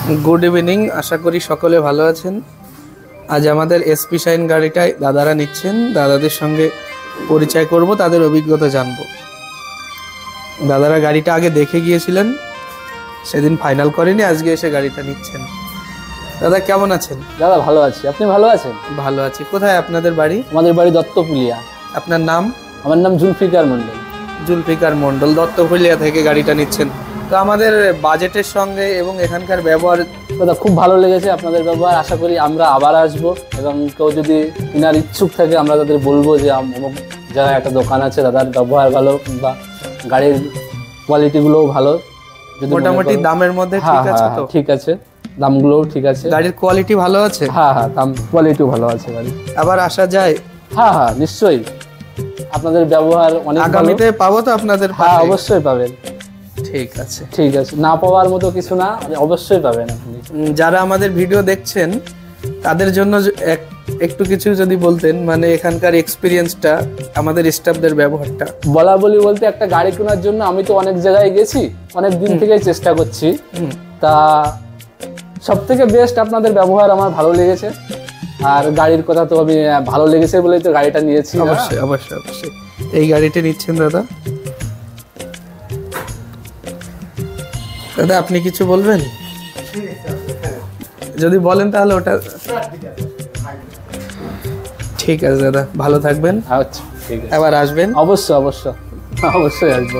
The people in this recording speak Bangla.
গুড ইভিনিং, আশা করি সকলে ভালো আছেন। আজ আমাদের এসপি শাইন গাড়িটাই দাদারা নিচ্ছেন। দাদাদের সঙ্গে পরিচয় করব, তাদের অভিজ্ঞতা জানব। দাদারা গাড়িটা আগে দেখে গিয়েছিলেন, সেদিন ফাইনাল করেনি, আজকে এসে গাড়িটা নিচ্ছেন। দাদা কেমন আছেন? দাদা ভালো আছি, আপনি ভালো আছেন? ভালো আছি। কোথায় আপনাদের বাড়ি? আমাদের বাড়ি দত্তপুলিয়া। আপনার নাম? আমার নাম জুলফিকার মন্ডল। জুলফিকার মন্ডল, দত্তপুলিয়া থেকে গাড়িটা নিচ্ছেন। তো আমাদের বাজেটের সঙ্গে এবং এখানকার ব্যবহার দাদা খুব ভালো লেগেছে আপনাদের ব্যবহার। আশা করি আমরা আবার আসবো, এবং কেউ যদি কেনার ইচ্ছুক থাকে আমরা তাদের বলবো যে অমুক জায়গায় একটা দোকান আছে, দাদার ব্যবহার ভালো, কিংবা গাড়ির কোয়ালিটিগুলোও ভালো। মোটামুটি দামের মধ্যে ঠিক আছে তো? ঠিক আছে, দামগুলোও ঠিক আছে। গাড়ির কোয়ালিটি ভালো আছে? হ্যাঁ, দাম কোয়ালিটিও ভালো আছে গাড়ি। আবার আসা যায়? হ্যাঁ, নিশ্চয়ই। আপনাদের ব্যবহার অনেক ভালো। আগামীতে পাবো তো আপনাদের? হ্যাঁ, অবশ্যই পাবেন। ঠিক আছে, ঠিক আছে, না পাওয়ার মতো কিছু না, অবশ্যই পাবেন আপনি। যারা আমাদের ভিডিও দেখছেন তাদের জন্য একটু কিছু যদি বলতেন, মানে এখানকার এক্সপিরিয়েন্সটা, আমাদের স্টাফদের ব্যবহারটা। বলা বলি বলতে, একটা গাড়ি কেনার জন্য আমি তো অনেক জায়গায় গেছি, অনেক দিন থেকে চেষ্টা করছি। তা সব থেকে বেস্ট আপনাদের ব্যবহার আমার ভালো লেগেছে। আর গাড়ির কথা তো আমি ভালো লেগেছে বলেই তো গাড়িটা নিয়েছি। অবশ্যই অবশ্যই অবশ্যই। এই গাড়িটা নিচ্ছেন দাদা? দাদা আপনি কিছু বলবেন? যদি বলেন তাহলে ওটা ঠিক আছে। দাদা ভালো থাকবেন। আচ্ছা, ঠিক আছে, এবার আসবেন। অবশ্যই অবশ্যই অবশ্যই আসবো।